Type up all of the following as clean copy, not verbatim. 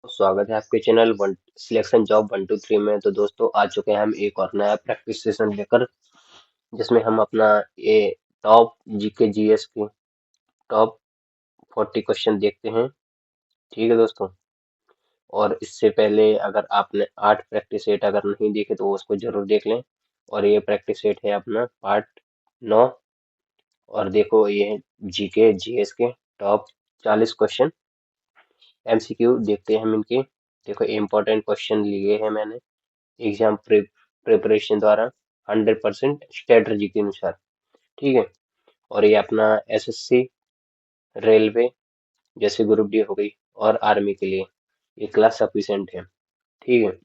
स्वागत है आपके चैनल वन सिलेक्शन जॉब 123 में। तो दोस्तों आ चुके हैं हम एक और नया प्रैक्टिस सेशन लेकर, जिसमें हम अपना ये टॉप जीके जीएस की टॉप 40 क्वेश्चन देखते हैं। ठीक है दोस्तों। और इससे पहले अगर आपने 8 प्रैक्टिस सेट अगर नहीं देखे तो उसको जरूर देख लें। और ये प्रैक्टिस सेट है अपना पार्ट 9। और देखो ये है जीके जीएस के टॉप 40 क्वेश्चन। एमसीक्यू देखते हैं हम इनके। देखो इम्पोर्टेंट क्वेश्चन लिए हैं मैंने एग्जाम प्रिपरेशन द्वारा 100% स्ट्रेटजी के अनुसार। ठीक है। और ये अपना एसएससी, रेलवे जैसे ग्रुप डी हो गई और आर्मी के लिए ये क्लास सफिशिएंट है। ठीक है।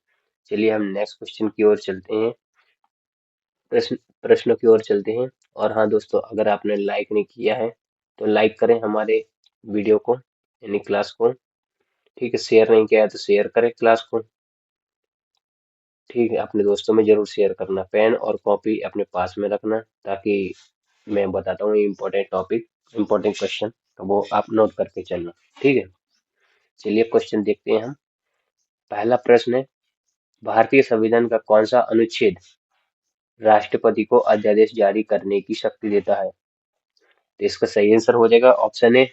चलिए हम नेक्स्ट क्वेश्चन की ओर चलते हैं। प्रश्न प्रश्नों की ओर चलते हैं। और हाँ दोस्तों, अगर आपने लाइक नहीं किया है तो लाइक करें हमारे वीडियो को, यानी क्लास को। ठीक है। शेयर नहीं किया है तो शेयर करें क्लास को। ठीक है। अपने दोस्तों में जरूर शेयर करना। पेन और कॉपी अपने पास में रखना, ताकि मैं बताता हूँ इम्पोर्टेंट टॉपिक, इम्पोर्टेंट क्वेश्चन, तो वो आप नोट करके चलना। ठीक है। चलिए क्वेश्चन देखते हैं हम। पहला प्रश्न है, भारतीय संविधान का कौन सा अनुच्छेद राष्ट्रपति को अध्यादेश जारी करने की शक्ति देता है? तो इसका सही आंसर हो जाएगा ऑप्शन ए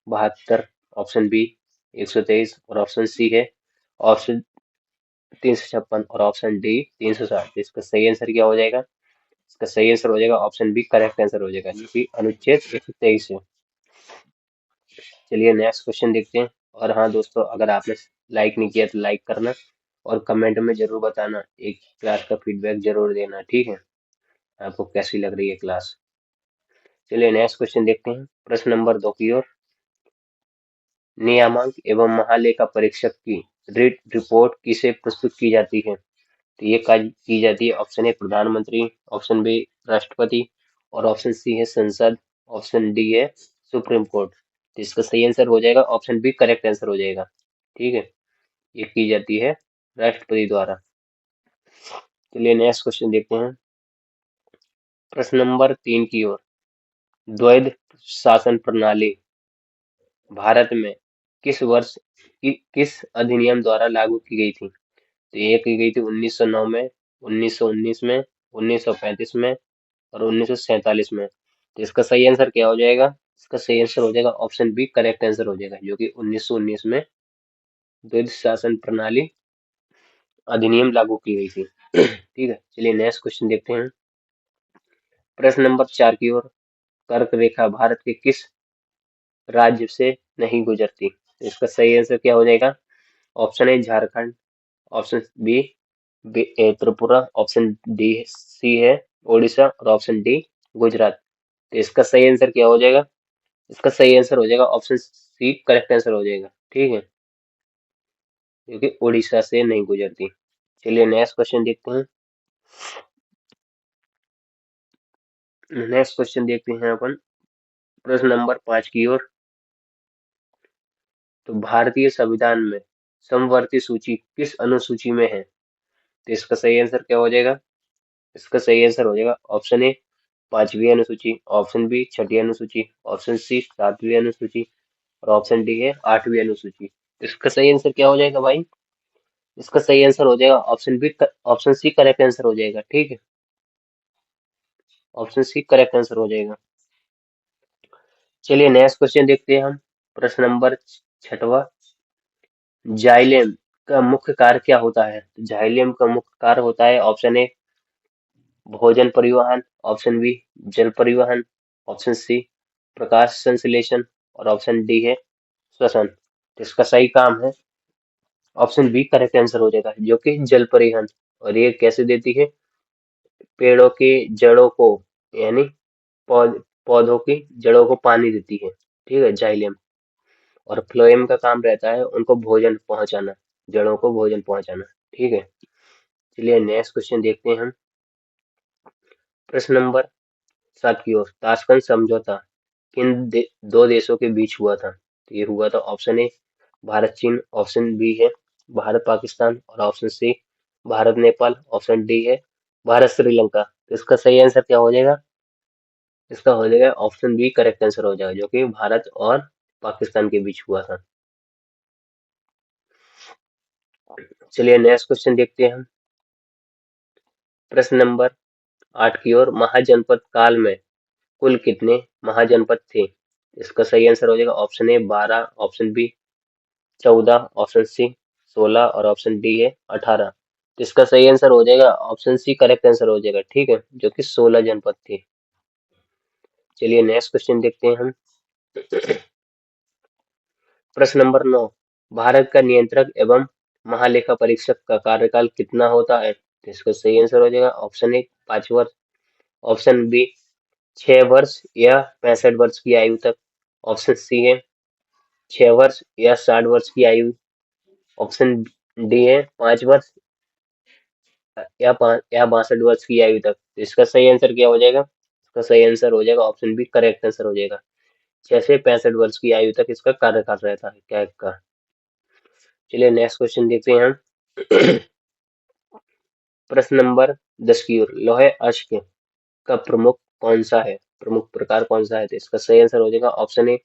72, ऑप्शन बी 123 और ऑप्शन सी है ऑप्शन 356 और ऑप्शन डी 360। इसका सही आंसर क्या हो जाएगा? इसका सही आंसर हो जाएगा ऑप्शन बी, करेक्ट आंसर हो जाएगा, जो कि अनुच्छेद 123 है। चलिए नेक्स्ट क्वेश्चन देखते हैं। और हाँ दोस्तों, अगर आपने लाइक नहीं किया तो लाइक करना और कमेंट में जरूर बताना, एक क्लास का फीडबैक जरूर देना। ठीक है। आपको कैसी लग रही है क्लास। चलिए नेक्स्ट क्वेश्चन देखते हैं। प्रश्न नंबर 2 की ओर। नियामक एवं महालेखा परीक्षक की रिपोर्ट किसे प्रस्तुत की जाती है? तो ये की जाती है ऑप्शन ए प्रधानमंत्री, ऑप्शन बी राष्ट्रपति और ऑप्शन सी है संसद, ऑप्शन डी है सुप्रीम कोर्ट। तो इसका सही आंसर हो जाएगा ऑप्शन बी, करेक्ट आंसर हो जाएगा। ठीक है। ये की जाती है राष्ट्रपति द्वारा। चलिए नेक्स्ट क्वेश्चन देखते हैं। प्रश्न नंबर 3 की ओर। द्वैध शासन प्रणाली भारत में किस अधिनियम द्वारा लागू की गई थी? तो ये की गई थी 1909 में, 1919 में, 1935 में और 1947 में। तो इसका सही आंसर क्या हो जाएगा? इसका सही आंसर हो जाएगा ऑप्शन बी, करेक्ट आंसर हो जाएगा, जो कि 1919 में द्वैध शासन प्रणाली अधिनियम लागू की गई थी। ठीक है। चलिए नेक्स्ट क्वेश्चन देखते हैं। प्रश्न नंबर 4 की ओर। कर्क रेखा भारत के किस राज्य से नहीं गुजरती? तो इसका सही आंसर क्या हो जाएगा? Option A Jharkhand, option B Tripura, option D C है उड़ीसा और ऑप्शन डी गुजरात। तो इसका सही आंसर क्या हो जाएगा? इसका सही आंसर हो जाएगा ऑप्शन सी, करेक्ट आंसर हो जाएगा। ठीक है। क्योंकि उड़ीसा से नहीं गुजरती। चलिए नेक्स्ट क्वेश्चन देखते हैं। नेक्स्ट क्वेश्चन देखते हैं अपन प्रश्न नंबर 5 की ओर। तो भारतीय संविधान में समवर्ती सूची किस अनुसूची में है? तो इसका सही आंसर क्या हो जाएगा? इसका सही आंसर हो जाएगा ऑप्शन ए 5वीं अनुसूची, ऑप्शन बी 6ठी अनुसूची, ऑप्शन सी 7वीं अनुसूची और ऑप्शन डी है 8वीं अनुसूची। इसका सही आंसर क्या हो जाएगा भाई? इसका सही आंसर हो जाएगा option B, option C correct answer हो जाएगा। ठीक है। ऑप्शन सी करेक्ट आंसर हो जाएगा। चलिए नेक्स्ट क्वेश्चन देखते हैं हम। प्रश्न नंबर 6वां। जाइलेम का मुख्य कार्य क्या होता है? जाइलेम का मुख्य कार्य होता है ऑप्शन ए भोजन परिवहन, ऑप्शन बी जल परिवहन, ऑप्शन सी प्रकाश संश्लेषण और ऑप्शन डी है श्वसन। तो इसका सही काम है ऑप्शन बी, करेक्ट आंसर हो जाएगा, जो कि जल परिवहन। और ये कैसे देती है? पेड़ों की जड़ों को, यानी पौधों की जड़ों को पानी देती है। ठीक है, जाइलेम। और फ्लोएम का काम रहता है उनको भोजन पहुंचाना, जड़ों को भोजन पहुंचाना। ठीक है। चलिए नेक्स्ट क्वेश्चन देखते हैं हम। प्रश्न नंबर 7 की ओर। ताशकंद समझौता दो देशों के बीच हुआ था? तो ये हुआ था ऑप्शन ए भारत चीन, ऑप्शन बी है भारत पाकिस्तान और option C Bharat Nepal, option D है भारत श्रीलंका। तो इसका सही आंसर क्या हो जाएगा? इसका हो जाएगा ऑप्शन बी, करेक्ट आंसर हो जाएगा, जो कि भारत और पाकिस्तान के बीच हुआ था। चलिए नेक्स्ट क्वेश्चन देखते हैं हम। प्रश्न नंबर 8 की ओर, महाजनपद काल में कुल कितने महाजनपद थे? इसका सही आंसर हो जाएगा option A 12, option B 14, option C 16 और ऑप्शन डी है 18। तो इसका सही आंसर हो जाएगा ऑप्शन सी, करेक्ट आंसर हो जाएगा, ठीक है, जो कि 16 जनपद थे। चलिए नेक्स्ट क्वेश्चन देखते हैं हम। प्रश्न नंबर 9, भारत का नियंत्रक एवं महालेखा परीक्षक का कार्यकाल कितना होता है? तो इसका सही आंसर हो जाएगा ऑप्शन ए 5 वर्ष, ऑप्शन बी 6 वर्ष या 65 वर्ष की आयु तक, ऑप्शन सी है 6 वर्ष या 60 वर्ष की आयु, ऑप्शन डी है 5 वर्ष या 62 वर्ष की आयु तक। तो इसका सही आंसर क्या हो जाएगा? इसका सही आंसर हो जाएगा ऑप्शन बी, करेक्ट आंसर हो जाएगा। 6 से 65 वर्ष की आयु तक इसका कार्यकाल रहता है कैग का। चलिए नेक्स्ट क्वेश्चन देखते हैं हम। प्रश्न नंबर 10 की ओर, लोहे अश्क का प्रमुख कौन सा है? प्रमुख प्रकार कौन सा है? तो इसका सही आंसर हो जाएगा option A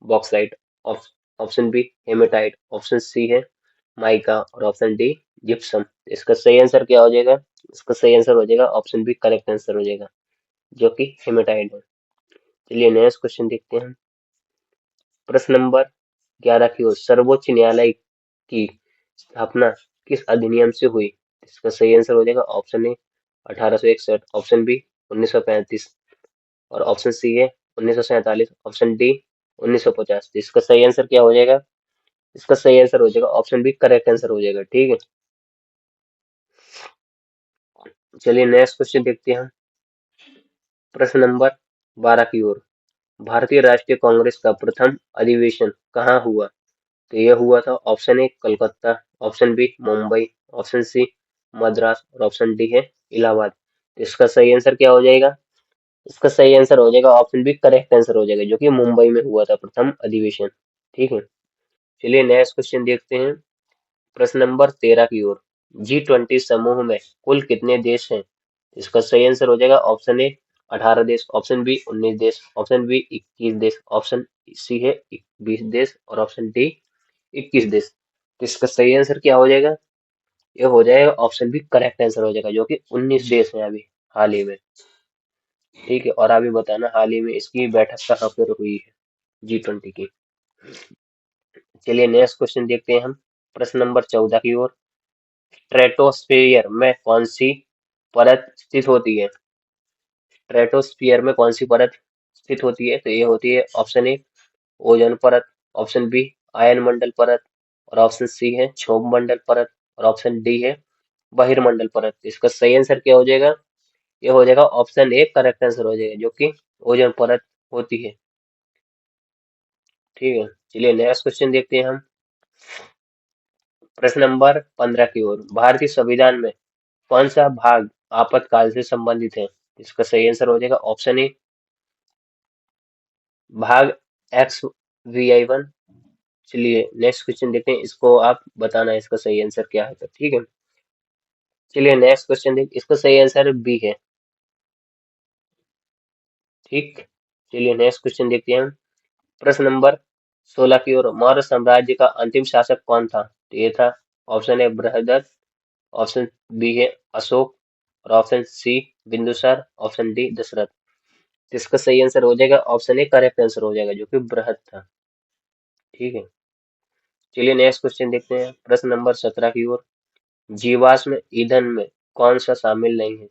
bauxite, option B haematite, option C है माइका और ऑप्शन डी जिप्सम। इसका सही आंसर क्या हो जाएगा? इसका सही आंसर हो जाएगा ऑप्शन बी, करेक्ट आंसर हो जाएगा, जो कि हेमेटाइट है। चलिए नेक्स्ट क्वेश्चन देखते हैं। प्रश्न नंबर 11 की ओर, सर्वोच्च न्यायालय की स्थापना किस अधिनियम से हुई? इसका सही आंसर हो जाएगा ऑप्शन ए 1861, ऑप्शन बी 1935 और ऑप्शन सी है 1947, ऑप्शन डी 1950। इसका सही आंसर क्या हो जाएगा? इसका सही आंसर हो जाएगा ऑप्शन बी, करेक्ट आंसर हो जाएगा, ठीक है। चलिए नेक्स्ट क्वेश्चन देखते हैं हम। प्रश्न नंबर 12 की ओर, भारतीय राष्ट्रीय कांग्रेस का प्रथम अधिवेशन कहाँ हुआ? तो यह हुआ था option A Calcutta, option B Mumbai, option C Madras और ऑप्शन डी है इलाहाबाद। तो इसका सही आंसर क्या हो जाएगा? इसका सही आंसर हो जाएगा ऑप्शन बी, करेक्ट आंसर हो जाएगा, जो कि मुंबई में हुआ था प्रथम अधिवेशन, ठीक है। चलिए नेक्स्ट क्वेश्चन देखते हैं। प्रश्न नंबर 13 की ओर, G20 समूह में कुल कितने देश हैं? इसका सही आंसर हो जाएगा ऑप्शन ए 18 देश, ऑप्शन बी 19 देश, ऑप्शन बी 21 देश, ऑप्शन सी है 20 देश और ऑप्शन डी 21 देश। तो इसका सही आंसर क्या हो जाएगा? ये हो जाएगा ऑप्शन बी, करेक्ट आंसर हो जाएगा, जो कि 19 देश हैं अभी हाल ही में, ठीक है। और अभी बताना हाल ही में इसकी बैठक कहाँ पर हुई है G20 की। चलिए नेक्स्ट क्वेश्चन देखते हैं हम। प्रश्न नंबर 14 की ओर, स्ट्रेटोस्फेयर में कौन सी परत स्थित होती है? स्ट्रेटोस्फियर में कौन सी परत स्थित होती है? तो ये होती है ऑप्शन ए ओजोन परत, ऑप्शन बी आयनमंडल परत और ऑप्शन सी है क्षोभ मंडल परत और ऑप्शन डी है बहिर्मंडल परत। इसका सही आंसर क्या हो जाएगा? ये हो जाएगा ऑप्शन ए, करेक्ट आंसर हो जाएगा, जो कि ओजोन परत होती है, ठीक है। चलिए नेक्स्ट क्वेश्चन देखते हैं हम। प्रश्न नंबर 15 की ओर, भारतीय संविधान में कौन सा भाग आपातकाल से संबंधित है? इसका सही आंसर हो जाएगा ऑप्शन ए भाग XVII। चलिए नेक्स्ट क्वेश्चन देखते हैं, इसको आप बताना है इसका सही आंसर क्या है, तो ठीक है। चलिए नेक्स्ट क्वेश्चन देख, इसका सही आंसर बी है, ठीक। चलिए नेक्स्ट क्वेश्चन देखते हैं हम। प्रश्न नंबर 16 की ओर, मौर्य साम्राज्य का अंतिम शासक कौन था? तो ये था option A Brihadatta, option B है अशोक और option C Bindusara, option D Dasharatha. तो इसका सही आंसर हो जाएगा ऑप्शन ए, करेक्ट आंसर हो जाएगा, जो कि बृहद था, ठीक है। चलिए नेक्स्ट क्वेश्चन देखते हैं। प्रश्न नंबर 17 की ओर, जीवाश्म ईंधन में कौन सा शामिल नहीं है?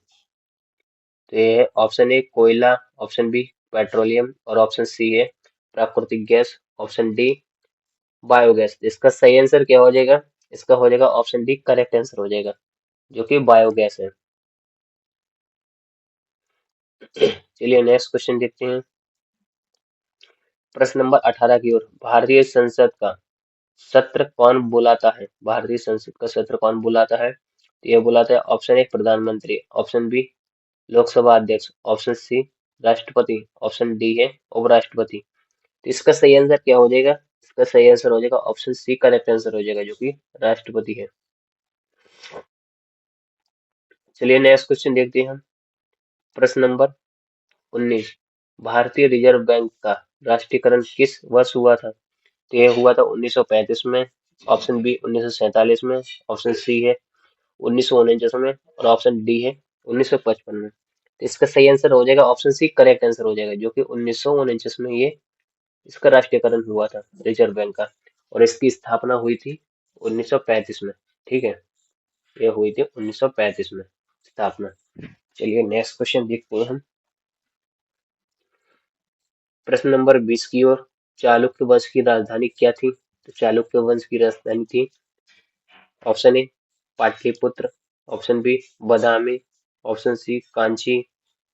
तो ये है ऑप्शन ए कोयला, ऑप्शन बी पेट्रोलियम और ऑप्शन सी है प्राकृतिक गैस, ऑप्शन डी बायोगैस। इसका सही आंसर क्या हो जाएगा? इसका हो जाएगा ऑप्शन डी, करेक्ट आंसर हो जाएगा, जो कि बायोगैस है। चलिए नेक्स्ट क्वेश्चन देखते हैं। प्रश्न नंबर 18 की ओर, भारतीय संसद का सत्र कौन बुलाता है? भारतीय संसद का सत्र कौन बुलाता है? तो ये बुलाता है ऑप्शन ए प्रधानमंत्री, ऑप्शन बी लोकसभा अध्यक्ष, ऑप्शन सी राष्ट्रपति, ऑप्शन डी है उपराष्ट्रपति। तो इसका सही आंसर क्या हो जाएगा? इसका सही आंसर हो जाएगा ऑप्शन सी, करेक्ट आंसर हो जाएगा, जो कि राष्ट्रपति है। चलिए नेक्स्ट क्वेश्चन देखते हैं हम। प्रश्न नंबर 19, भारतीय रिजर्व बैंक का राष्ट्रीयकरण किस वर्ष हुआ था? तो यह हुआ था 1935 में, ऑप्शन बी 1947 में, ऑप्शन सी है 1949 में और ऑप्शन डी है 1955 में। तो इसका सही आंसर हो जाएगा ऑप्शन सी, करेक्ट आंसर हो जाएगा, जो कि 1949 में ये इसका राष्ट्रीयकरण हुआ था रिजर्व बैंक का। और इसकी स्थापना हुई थी 1935 में। ठीक है, ये हुई थी 1935 में स्थापना। चलिए नेक्स्ट क्वेश्चन देखते हैं हम। प्रश्न नंबर 20 की ओर। चालुक्य वंश की राजधानी क्या थी? तो चालुक्य वंश की राजधानी थी, option A Pataliputra, option B Badami, option C Kanchi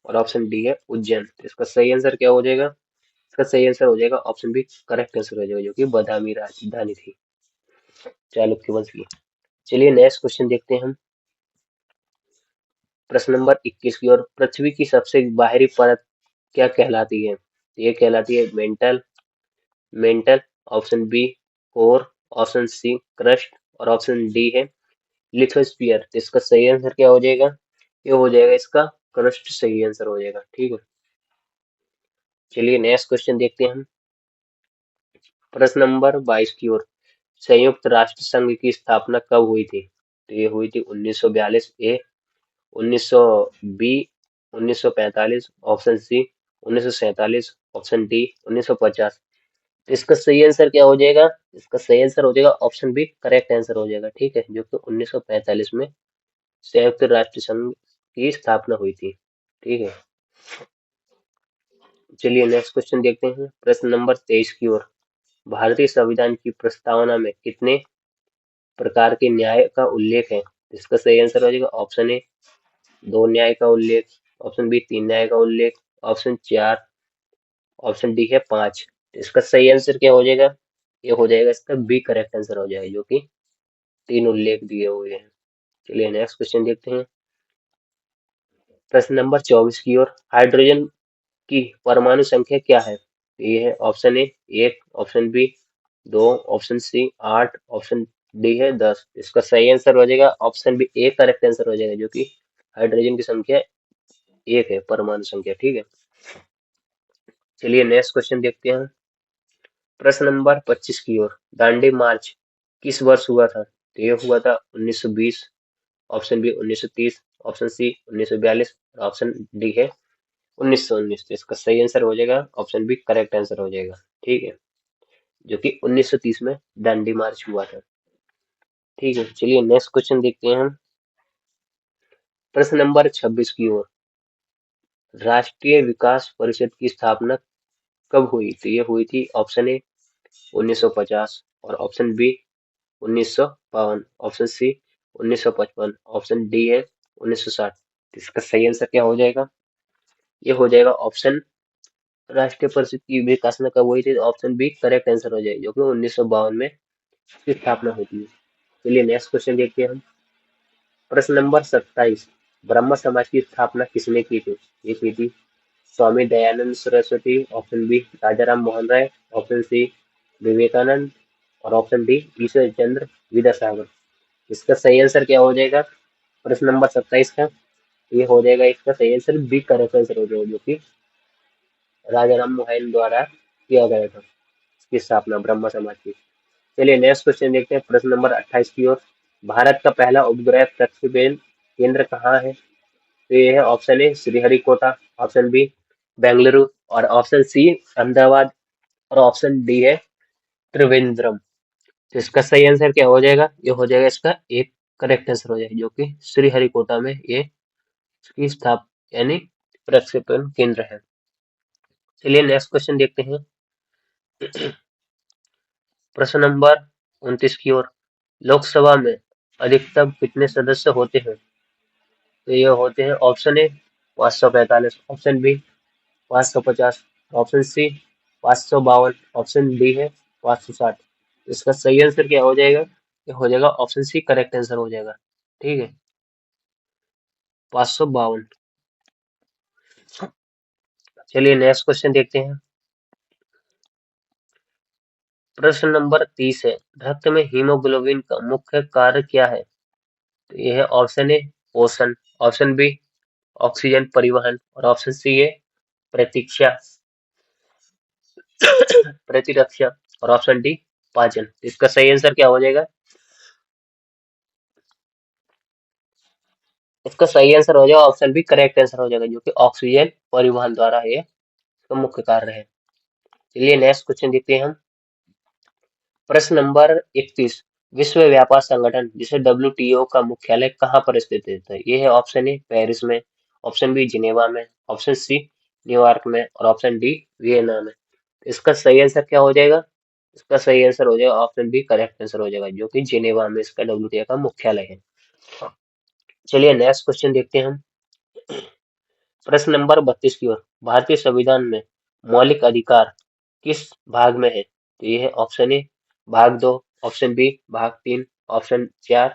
और ऑप्शन डी है उज्जैन। तो इसका सही आंसर क्या हो जाएगा? इसका सही आंसर हो जाएगा ऑप्शन बी, करेक्ट आंसर हो जाएगा, जो कि बदामी राजधानी थी चालुक्य वंश की। चलिए नेक्स्ट क्वेश्चन देखते हैं हम। प्रश्न नंबर 21 की ओर। पृथ्वी की सबसे बाहरी परत क्या कहलाती है? तो ये कहलाती है mantle, mantle, option B core, option C crust और ऑप्शन डी है लिथोस्फीयर। तो इसका सही आंसर क्या हो जाएगा? ये हो जाएगा इसका क्रस्ट सही आंसर हो जाएगा। ठीक है, चलिए नेक्स्ट क्वेश्चन देखते हैं हम। प्रश्न नंबर 22 की ओर। संयुक्त राष्ट्र संघ की स्थापना कब हुई थी? तो ये हुई थी 1942 A, 1900 B, 1945, option C 1947, option D 1950। तो इसका सही आंसर क्या हो जाएगा? इसका सही आंसर हो जाएगा ऑप्शन बी, करेक्ट आंसर हो जाएगा। ठीक है, जो कि 1945 में संयुक्त राष्ट्र संघ की स्थापना हुई थी। ठीक है, चलिए नेक्स्ट क्वेश्चन देखते हैं। प्रश्न नंबर 23 की ओर। भारतीय संविधान की प्रस्तावना में कितने प्रकार के न्याय का उल्लेख है? इसका सही आंसर हो जाएगा ऑप्शन ए 2 न्याय का उल्लेख, ऑप्शन बी 3 न्याय का उल्लेख, ऑप्शन 4, ऑप्शन डी है 5। इसका सही आंसर क्या हो जाएगा? ये हो जाएगा इसका बी, करेक्ट आंसर हो जाएगा, जो कि 3 उल्लेख दिए हुए हैं। चलिए नेक्स्ट क्वेश्चन देखते हैं। प्रश्न नंबर 24 की ओर। हाइड्रोजन की परमाणु संख्या क्या है? तो ये है option A 1, option B 2, option C 8, option D है 10। इसका सही आंसर हो जाएगा option B, a correct answer हो जाएगा, जो कि हाइड्रोजन की संख्या 1 है, परमाणु संख्या। ठीक है, चलिए नेक्स्ट क्वेश्चन देखते हैं। प्रश्न नंबर 25 की ओर। दांडी मार्च किस वर्ष हुआ था? तो ये हुआ था 1920, ऑप्शन बी 1930, ऑप्शन सी 1942 और ऑप्शन डी है 1919। तो इसका सही आंसर हो जाएगा ऑप्शन बी, करेक्ट आंसर हो जाएगा। ठीक है, जो कि 1930 में दांडी मार्च हुआ था। ठीक है, चलिए नेक्स्ट क्वेश्चन देखते हैं हम। प्रश्न नंबर 26 की ओर। राष्ट्रीय विकास परिषद की स्थापना कब हुई? तो ये हुई थी ऑप्शन ए 1950 और option B 1952, option C 1955, option D है 1960। इसका सही आंसर क्या हो जाएगा? ये हो जाएगा ऑप्शन, राष्ट्रीय परिषद की विकास में कब हुई थी? ऑप्शन बी करेक्ट आंसर हो जाएगा, जो कि 1952 में इसकी स्थापना हुई थी। चलिए नेक्स्ट क्वेश्चन देखते हैं हम। प्रश्न नंबर 27। ब्रह्म समाज की स्थापना किसने की थी? ये की थी Swami Dayanand Saraswati, option B Rajaram Mohan Roy, option C Vivekananda और ऑप्शन डी ईश्वर चंद्र विद्यासागर। इसका सही आंसर क्या हो जाएगा प्रश्न नंबर 27 का? ये हो जाएगा इसका सही आंसर बी, करेक्ट आंसर हो जाएगा, जो कि राजाराम मोहन द्वारा किया गया था इसकी स्थापना ब्रह्म समाज की। चलिए नेक्स्ट क्वेश्चन देखते हैं। प्रश्न नंबर 28 की ओर। भारत का पहला उपग्रह प्रक्षेपण केंद्र कहाँ है? तो ये है option A Sriharikota, option B Bengaluru और ऑप्शन सी अहमदाबाद और ऑप्शन डी है त्रिवेंद्रम। तो इसका सही आंसर क्या हो जाएगा? ये हो जाएगा इसका एक करेक्ट आंसर हो जाएगा, जो कि श्रीहरिकोटा में ये इसकी स्थाप यानी प्रक्षेपण केंद्र है। चलिए नेक्स्ट क्वेश्चन देखते हैं। प्रश्न नंबर 29 की ओर। लोकसभा में अधिकतम कितने सदस्य होते हैं? तो ये होते हैं option A 545, option B 550, option C 552, option D है 560। इसका सही आंसर क्या हो जाएगा? ये हो जाएगा ऑप्शन सी, करेक्ट आंसर हो जाएगा। ठीक है, 552। चलिए नेक्स्ट क्वेश्चन देखते हैं। प्रश्न नंबर 30 है। रक्त में हीमोग्लोबिन का मुख्य कार्य क्या है? तो ये है ऑप्शन ए पोषण, ऑप्शन बी ऑक्सीजन परिवहन और ऑप्शन सी है प्रतीक्षा प्रतिरक्षा और ऑप्शन डी पाचन। तो इसका सही आंसर क्या हो जाएगा? इसका सही आंसर हो जाएगा ऑप्शन बी, करेक्ट आंसर हो जाएगा, जो कि ऑक्सीजन परिवहन द्वारा ये इसका मुख्य कार्य है। चलिए नेक्स्ट क्वेश्चन देखते हैं हम। प्रश्न नंबर 31। विश्व व्यापार संगठन जिसे WTO का मुख्यालय कहाँ पर स्थित है? तो ये है ऑप्शन ए पेरिस में, ऑप्शन बी जिनेवा में, ऑप्शन सी न्यूयॉर्क में, और ऑप्शन डी वियना में। इसका सही आंसर क्या हो जाएगा? इसका सही आंसर हो जाएगा ऑप्शन बी, करेक्ट आंसर हो जाएगा, जो कि जिनेवा में इसका WTO का मुख्यालय है। चलिए नेक्स्ट क्वेश्चन देखते हैं हम। प्रश्न नंबर 32 की ओर। भारतीय संविधान में मौलिक अधिकार किस भाग में है? तो ये है ऑप्शन ए भाग 2, ऑप्शन बी भाग 3, ऑप्शन 4,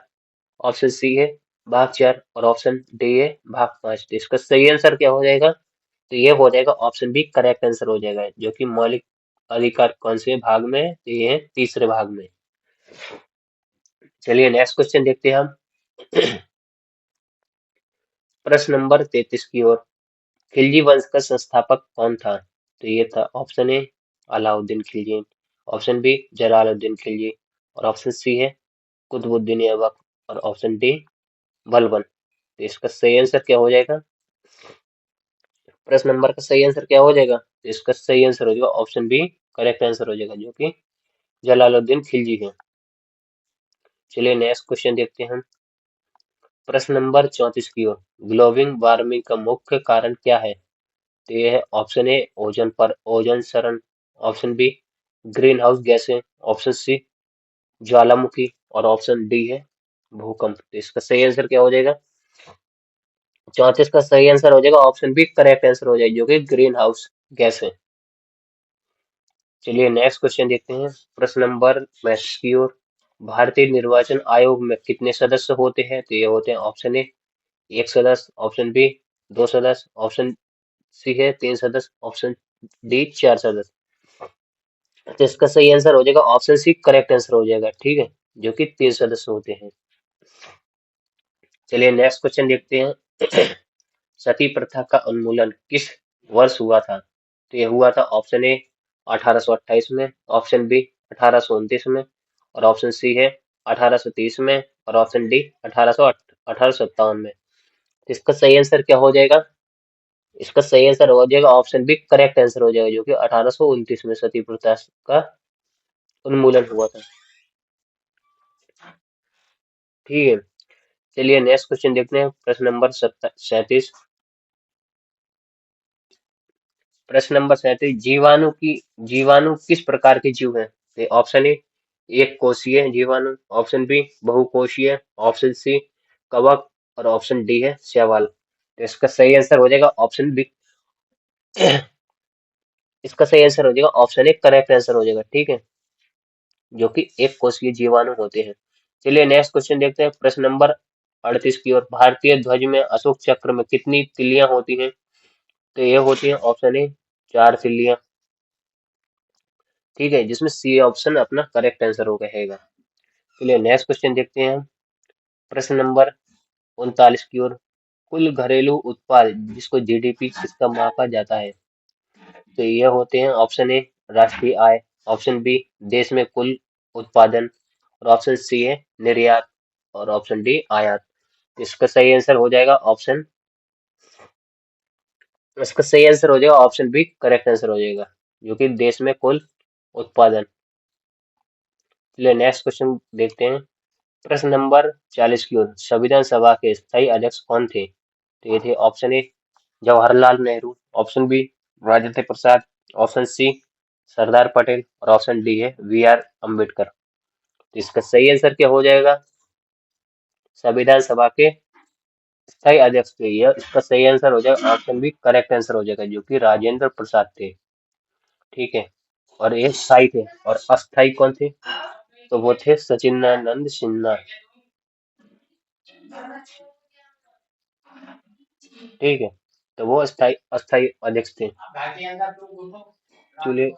ऑप्शन सी है भाग 4, और ऑप्शन डी है भाग 5। तो इसका सही आंसर क्या हो जाएगा? तो ये हो जाएगा ऑप्शन बी, करेक्ट आंसर हो जाएगा, जो कि मौलिक अधिकार कौन से भाग में है? तो ये है तीसरे भाग में। चलिए नेक्स्ट क्वेश्चन देखते हैं हम। प्रश्न नंबर 33 की ओर। खिलजी वंश का संस्थापक कौन था? तो ये था option A Alauddin Khilji, option B Jalaluddin Khilji, और ऑप्शन सी है कुतुबुद्दीन ऐबक, और ऑप्शन डी बलबन। तो इसका सही आंसर क्या हो जाएगा? प्रश्न नंबर का सही आंसर क्या हो जाएगा? तो इसका सही आंसर हो जाएगा ऑप्शन बी, करेक्ट आंसर हो जाएगा, जो कि जलालुद्दीन खिलजी है। चलिए नेक्स्ट क्वेश्चन देखते हैं हम। प्रश्न नंबर 34 की ओर। ग्लोबल वार्मिंग का मुख्य कारण क्या है? तो ये है ऑप्शन ए ओजोन क्षरण, ऑप्शन बी ग्रीन हाउस गैसें, ऑप्शन सी ज्वालामुखी, और ऑप्शन डी है भूकंप। तो इसका सही आंसर क्या हो जाएगा? 34 का सही आंसर हो जाएगा ऑप्शन बी, करेक्ट आंसर हो जाएगा, जो कि ग्रीन हाउस गैस है। चलिए नेक्स्ट क्वेश्चन देखते हैं। प्रश्न नंबर 35 की ओर। भारतीय निर्वाचन आयोग में कितने सदस्य होते हैं? तो ये होते हैं ऑप्शन ए एक सदस्य, ऑप्शन बी दो सदस्य, ऑप्शन सी है तीन सदस्य, ऑप्शन डी चार सदस्य। तो इसका सही आंसर हो जाएगा ऑप्शन सी, करेक्ट आंसर हो जाएगा, ठीक है, जो कि तीन सदस्य होते हैं। चलिए नेक्स्ट क्वेश्चन देखते हैं। सती प्रथा का उन्मूलन किस वर्ष हुआ था? तो ये हुआ था ऑप्शन ए 1828 में, ऑप्शन बी 1829 में, और ऑप्शन सी है 1830 में, और ऑप्शन डी 1857 में। तो इसका सही आंसर क्या हो जाएगा? इसका सही आंसर हो जाएगा ऑप्शन बी, करेक्ट आंसर हो जाएगा, जो कि 1829 में सती प्रथा का उन्मूलन हुआ था। ठीक है। चलिए नेक्स्ट क्वेश्चन देखते हैं। प्रश्न नंबर 37। प्रश्न नंबर 37। जीवाणु किस प्रकार के जीव हैं? तो ऑप्शन ए एक कोषीय जीवाणु, ऑप्शन बी बहुकोषीय, ऑप्शन सी कवक, और ऑप्शन डी है शैवाल। तो इसका सही आंसर हो जाएगा ऑप्शन बी। इसका सही आंसर हो जाएगा ऑप्शन ए, करेक्ट आंसर हो जाएगा, ठीक है, जो कि एक कोषीय जीवाणु होते हैं। चलिए नेक्स्ट क्वेश्चन देखते हैं। प्रश्न नंबर 38 की ओर। भारतीय ध्वज में अशोक चक्र में कितनी तिलियां होती हैं? तो ये होती है ऑप्शन ए चार तिलियां, ठीक है, जिसमें सी ऑप्शन अपना करेक्ट आंसर हो रहेगा। चलिए नेक्स्ट क्वेश्चन देखते हैं हम। प्रश्न नंबर 39 की ओर। कुल घरेलू उत्पाद जिसको GDP किसका मापा जाता है? तो ये होते हैं ऑप्शन ए राष्ट्रीय आय, ऑप्शन बी देश में कुल उत्पादन, और ऑप्शन सी है निर्यात, और ऑप्शन डी आयात। इसका सही आंसर हो जाएगा ऑप्शन इसका सही आंसर हो जाएगा ऑप्शन बी, करेक्ट आंसर हो जाएगा, जो कि देश में कुल उत्पादन। चलिए नेक्स्ट क्वेश्चन देखते हैं। प्रश्न नंबर 40 की ओर। संविधान सभा के स्थायी अध्यक्ष कौन थे? तो ये थे option A Jawaharlal Nehru, option B Rajendra Prasad, option C Sardar Patel, और ऑप्शन डी है BR अम्बेडकर। तो इसका सही आंसर क्या हो जाएगा? संविधान सभा के स्थायी अध्यक्ष थे, यह इसका सही आंसर हो जाएगा ऑप्शन बी, करेक्ट आंसर हो जाएगा, जो कि राजेंद्र प्रसाद थे, ठीक है। और ये स्थायी थे, और अस्थायी कौन थे? तो वो थे सचिदानंद सिन्हा, ठीक है। तो वो अस्थायी अस्थायी अध्यक्ष थे। चलिए